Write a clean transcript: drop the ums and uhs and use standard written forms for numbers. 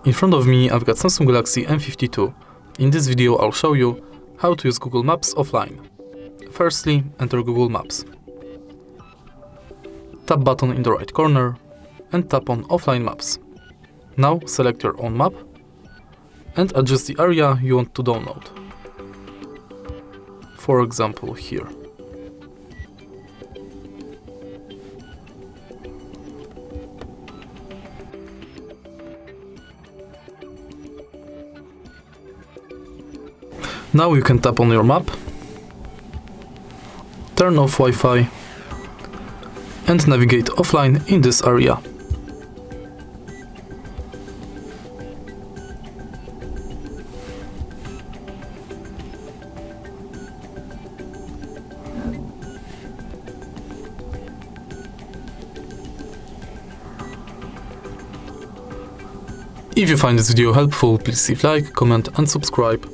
In front of me I've got Samsung Galaxy M52. In this video I'll show you how to use Google Maps offline. Firstly, enter Google Maps. Tap button in the right corner and tap on Offline Maps. Now select your own map and adjust the area you want to download. For example, here. Now you can tap on your map, turn off Wi-Fi and navigate offline in this area. If you find this video helpful, please leave like, comment and subscribe.